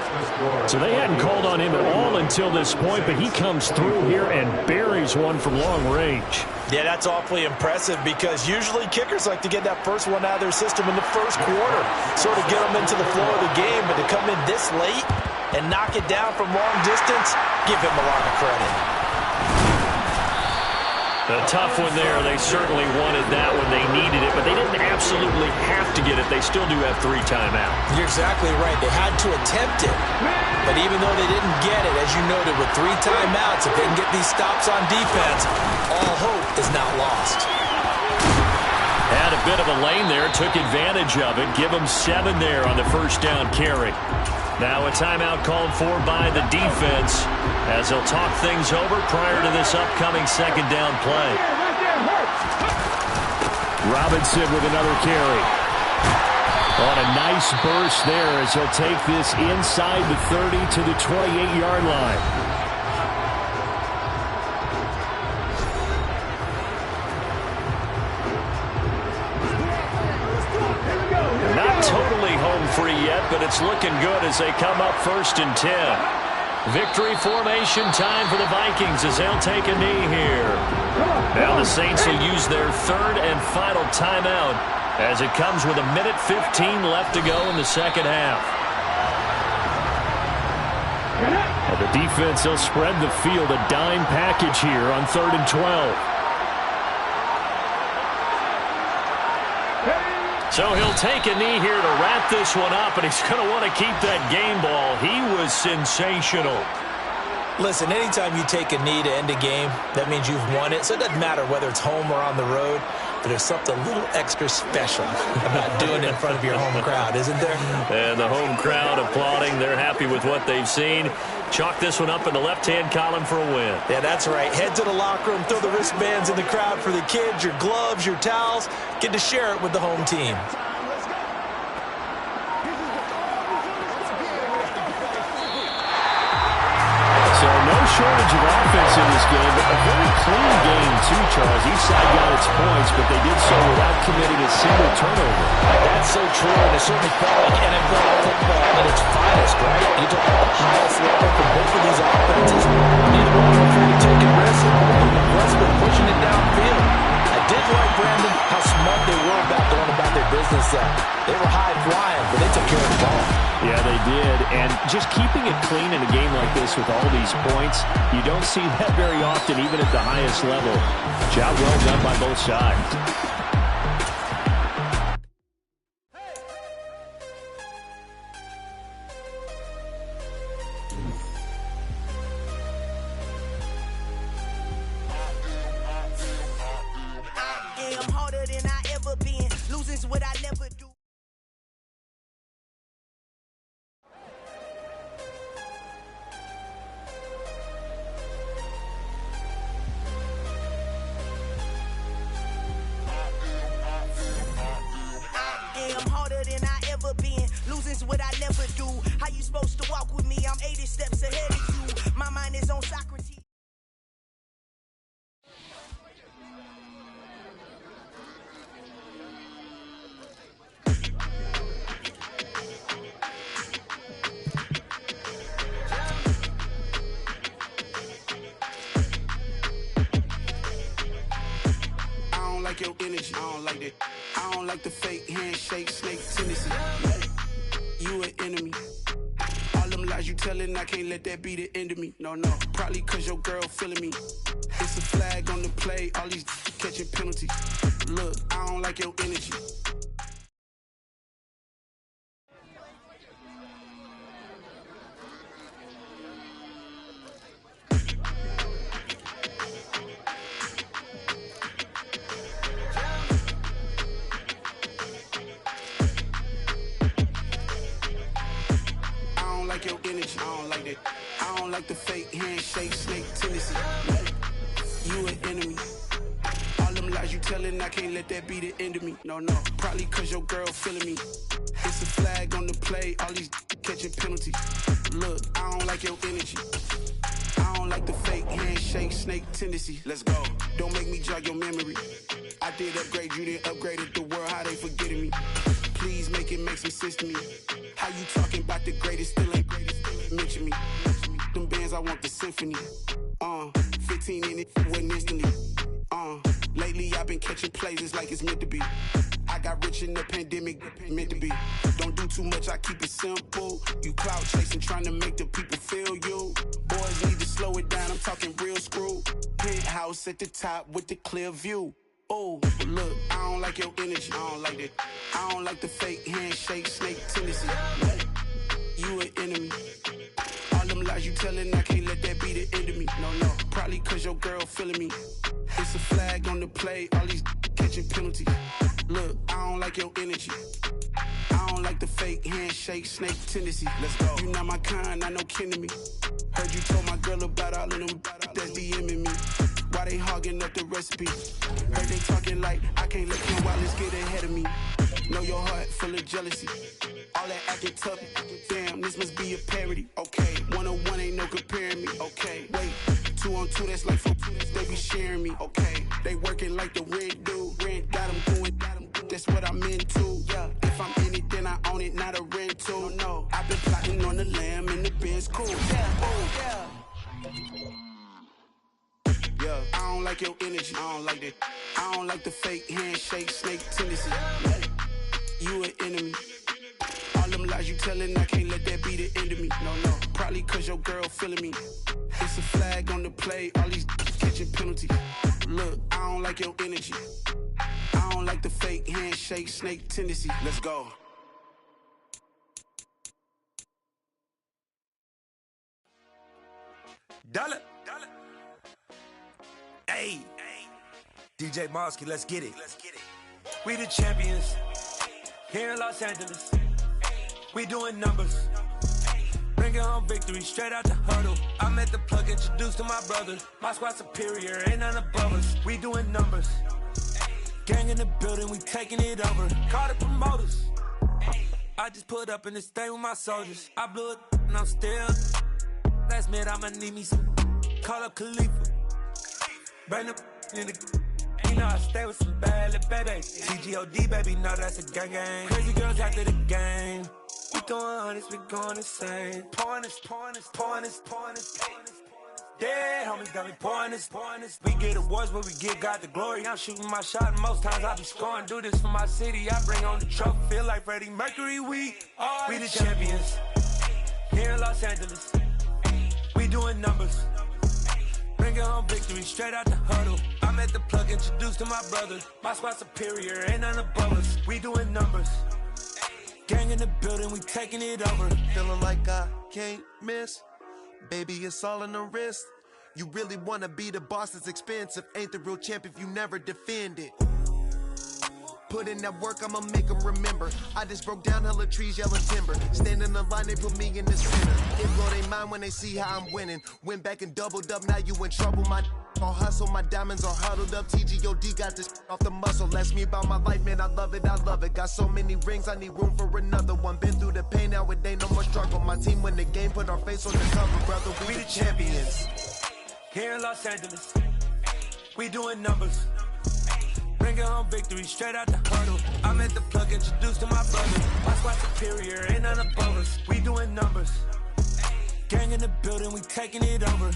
So they hadn't called on him at all until this point, but he comes through here and buries one from long range. Yeah, that's awfully impressive because usually kickers like to get that first one out of their system in the first quarter, sort of get them into the flow of the game, but to come in this late and knock it down from long distance, give him a lot of credit. A tough one there. They certainly wanted that when they needed it, but they didn't absolutely have to get it. They still do have 3 timeouts. You're exactly right. They had to attempt it, but even though they didn't get it, as you noted, with 3 timeouts, if they can get these stops on defense, all hope is not lost. Had a bit of a lane there, took advantage of it. Give them 7 there on the first down carry. Now a timeout called for by the defense as they'll talk things over prior to this upcoming second down play. Robinson with another carry. On a nice burst there as he'll take this inside the 30 to the 28-yard line. Free yet, but it's looking good as they come up 1st and 10. Victory formation time for the Vikings as they'll take a knee here. Now the Saints will use their 3rd and final timeout as it comes with 1:15 left to go in the second half. And the defense will spread the field, a dime package here on 3rd and 12. So he'll take a knee here to wrap this one up, and he's going to want to keep that game ball. He was sensational. Listen, anytime you take a knee to end a game, that means you've won it. So it doesn't matter whether it's home or on the road, but there's something a little extra special about doing it in front of your home crowd, isn't there? And the home crowd applauding. They're happy with what they've seen. Chalk this one up in the left-hand column for a win. Yeah, that's right. Head to the locker room, throw the wristbands in the crowd for the kids, your gloves, your towels. Get to share it with the home team. So no shortage of offense in this game, but a very clean game too, Charles. Each side got its points, but they did so without committing a single turnover. That's so true, and it certainly felt like NFL football at its finest, right? You talk about the highest level for both of these offenses. Neither one was afraid of taking risks and being aggressive and pushing it downfield. I did like, Brandon, how smart they were about going about their business there. They were high-flying, but they took care of the ball. Yeah, they did. And just keeping it clean in a game like this with all these points, you don't see that very often, even at the highest level. Job well done by both sides. losing's what I never do. How you supposed to walk with me? I'm 80 steps ahead of you. My mind is on Socrates. Like your energy, I don't like that. I don't like the fake handshake, snake tendency. You an enemy. All them lies you telling, I can't let that be the end of me. No, probably cause your girl feeling me. It's a flag on the play, all these catching penalties. Look, I don't like your energy. Your energy, I don't like that. I don't like the fake handshake, snake tendency. You an enemy. All them lies you telling, I can't let that be the end of me. No, probably cause your girl feeling me. It's a flag on the play, all these catching penalties. Look, I don't like your energy. I don't like the fake handshake, snake tendency. Let's go. Don't make me jog your memory. I did upgrade you, then upgraded the world, how they forgetting me. Please make it make some sense to me. How you talking about the greatest, still ain't greatest, mention me. Them bands, I want the symphony. 15 in it, wasn't instantly. Lately I've been catching plays, it's like it's meant to be. I got rich in the pandemic, meant to be. Don't do too much, I keep it simple. You clout chasing, trying to make the people feel you. Boys need to slow it down, I'm talking real screw. Penthouse at the top with the clear view. Oh, look, I don't like your energy, I don't like that. I don't like the fake handshake, snake tendency. You an enemy. All them lies you telling, I can't let that be the end of me. No, probably cause your girl feeling me. It's a flag on the play, all these catching penalties. Look, I don't like your energy. I don't like the fake handshake, snake tendency. Let's go. You not my kind, I know kin to me. Heard you told my girl about all of them that's DMing me. Why they hogging up the recipe? Heard they talking like I can't let them wilders get ahead of me. Know your heart full of jealousy. All that acting tough, damn, this must be a parody. Okay, 1-on-1 ain't no comparing me. Okay, wait, 2-on-2, that's like 4-2, they be sharing me. Okay, they working like the rent do. Rent got them doing, that's what I'm into. Yeah, if I'm in it, then I own it, not a rental. No, I've been plotting on the lamb and the Benz cool. Yeah, oh, yeah. Yeah, I don't like your energy, I don't like that. I don't like the fake handshake, snake tendency. You an enemy. All them lies you telling, I can't let that be the end of me. No, probably cause your girl feeling me. It's a flag on the play, all these catching penalties. Look, I don't like your energy. I don't like the fake handshake, snake tendency. Let's go. Dollar. Hey, DJ Mosky, let's get it. We the champions here in Los Angeles. We doing numbers, bringing home victory straight out the huddle. I'm at the plug, introduced to my brothers. My squad superior, ain't none above us. We doing numbers, gang in the building, we taking it over. Call the promoters. I just put up in this thing with my soldiers. I blew it and I'm still. Last minute I'ma need me some. Call up Khalifa. Bring the in the. You know I stay with some bad little baby. TGOD baby, no that's a gang gang. Crazy girls after the game. We throwing hundreds, we going insane. Pouring this. Dead homies got me pouring this. We get awards, but we give God the glory. I'm shooting my shot, and most times I be scoring. Do this for my city, I bring on the trophy. Feel like Freddie Mercury, we the champions here in Los Angeles. We doing numbers, bringing home victory straight out the huddle. I'm at the plug, introduced to my brothers. My squad superior, ain't none above us. We doing numbers, gang in the building, we taking it over. Feeling like I can't miss. Baby, it's all in the wrist. You really wanna be the boss, it's expensive. Ain't the real champ if you never defend it. Put in that work, I'ma make them remember. I just broke down hella trees, yellow timber. Stand in the line, they put me in the center. It blow they mind when they see how I'm winning. Went back and doubled up, now you in trouble, my on hustle, my diamonds are huddled up. TGOD got this off the muscle. That's me about my life, man. I love it, I love it. Got so many rings, I need room for another one. Been through the pain, now it ain't no more struggle. My team win the game, put our face on the cover, brother. We the champions. Here in Los Angeles, we doing numbers. Bringing home victory straight out the huddle. I'm at the plug, introduced to my brother. My squad superior, ain't none above us. We doing numbers. Gang in the building, we taking it over.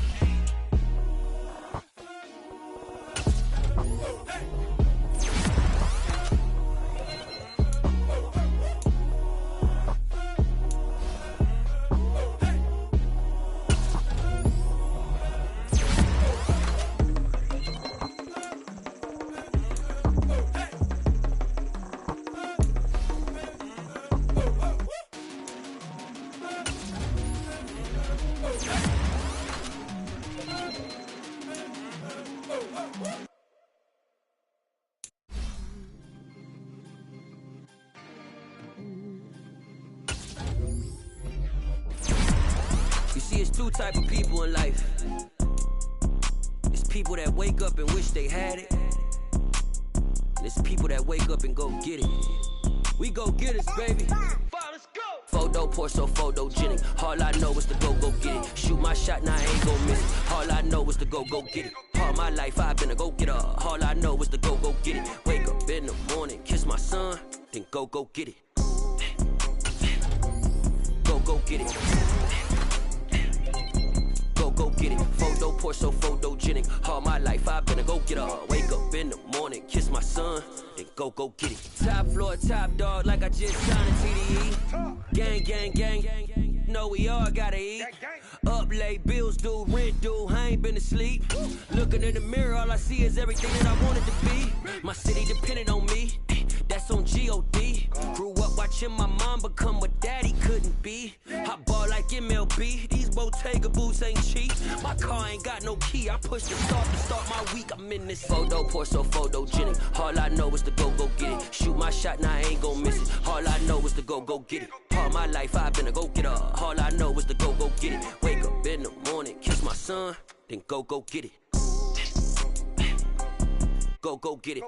Two type of people in life. It's people that wake up and wish they had it, and it's people that wake up and go get it. We go get it, baby. Let's go. Photo pour so photogenic. All I know is to go get it. Shoot my shot, now I ain't gon' miss it. All I know is to go get it. All my life I've been a go getter. All I know is to go get it. Wake up in the morning, kiss my son, then go get it. Go get it. Go get it. Photo pour so photogenic. All my life I've been a go-getter. Wake up in the morning, kiss my son, then go get it. Top floor, top dog, like I just signed a TDE. Gang. Know we all gotta eat. Up late, bills due, rent due, I ain't been asleep. Looking in the mirror, all I see is everything that I wanted to be. My city depended on me, that's on G.O.D. Grew up watching my mom become what daddy couldn't be. I ball like MLB, these Bottega boots ain't cheap. My car ain't got no key, I push the start to start my week. I'm in this photo pour so photogenic. All I know is to go get it. Shoot my shot, now I ain't gon' miss it. All I know is to go get it. All my life I've been a go-getter. All I know is to go get it. Wake up in the morning, kiss my son, then go get it. Go get it.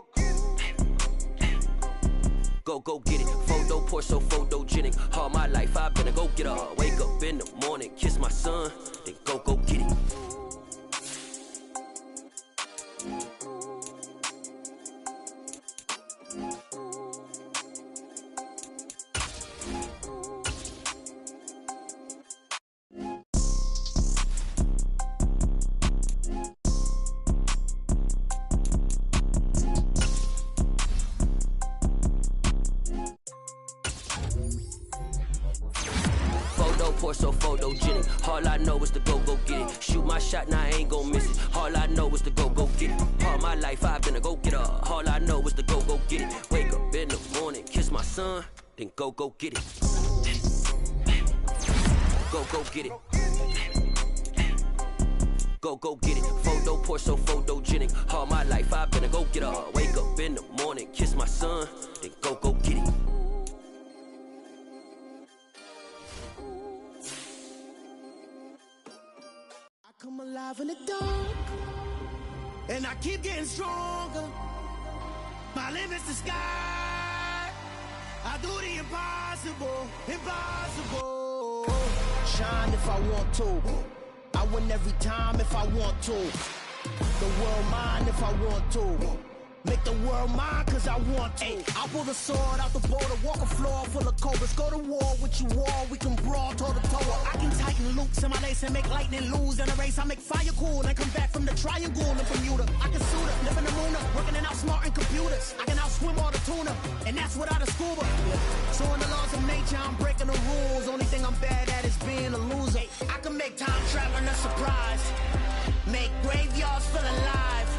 Go get it. Photo pour so photogenic. All my life I've been a go-getter. Wake up in the morning, kiss my son, then go get it. Pour so photogenic. All I know is to go get it. Shoot my shot, now I ain't gon' miss it. All I know is to go get it. All my life I've been a go-getter. All I know is to go get it. Wake up in the morning, kiss my son, then go get it. Go get it. Go get it. Photo pour so photogenic. All my life I've been a go-getter. Wake up in the morning, kiss my son, then go get it. Come alive in the dark, and I keep getting stronger. My limit's the sky. I do the impossible. Shine if I want to. I win every time if I want to. The world mine if I want to. Make the world mine cause I want to. I pull the sword out the border, walk a floor full of cobras. Go to war with you all, we can brawl toe to toe. I can tighten loops in my lace and make lightning lose in a race. I make fire cool and come back from the triangle in Bermuda. I can suit up, live in the moon up, working and outsmarting computers. I can outswim all the tuna, and that's without a scuba. So in the laws of nature, I'm breaking the rules. Only thing I'm bad at is being a loser. I can make time traveling a surprise. Make graveyards feel alive.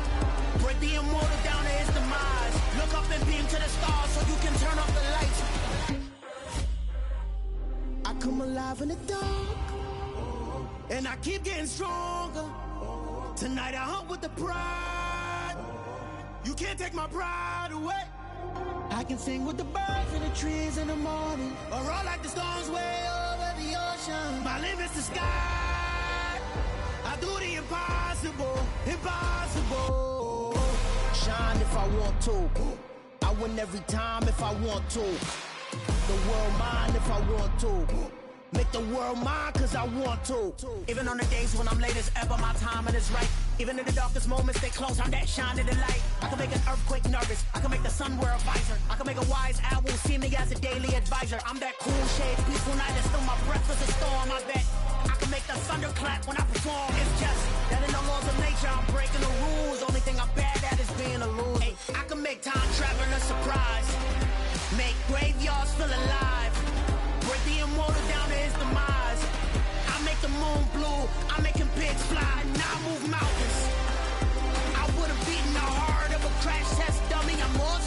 Break the immortal down to his demise. Look up and beam to the stars so you can turn off the lights. I come alive in the dark, and I keep getting stronger. Tonight I hunt with the pride. You can't take my pride away. I can sing with the birds and the trees in the morning, or roll like the storms way over the ocean. My limit's the sky. I do the impossible, impossible. Shine if I want to. I win every time if I want to. The world mine if I want to. Make the world mine cause I want to. Even on the days when I'm late as ever, my timing is right. Even in the darkest moments, stay close, I'm that shine in the light. I can make an earthquake nervous, I can make the sun wear a visor. I can make a wise owl see me as a daily advisor. I'm that cool shade, peaceful night, and still my breath is a storm. I bet I can make the thunder clap when I perform. It's just that in the laws of nature, I'm breaking the rules. Only thing I'm bad at is being a loser. Hey, I can make time travel a surprise. Make graveyards feel alive. Break the immortal down to his demise. I make the moon blue, I'm making pigs fly, now I move mountains. I would've beaten the heart of a crash test dummy, I'm more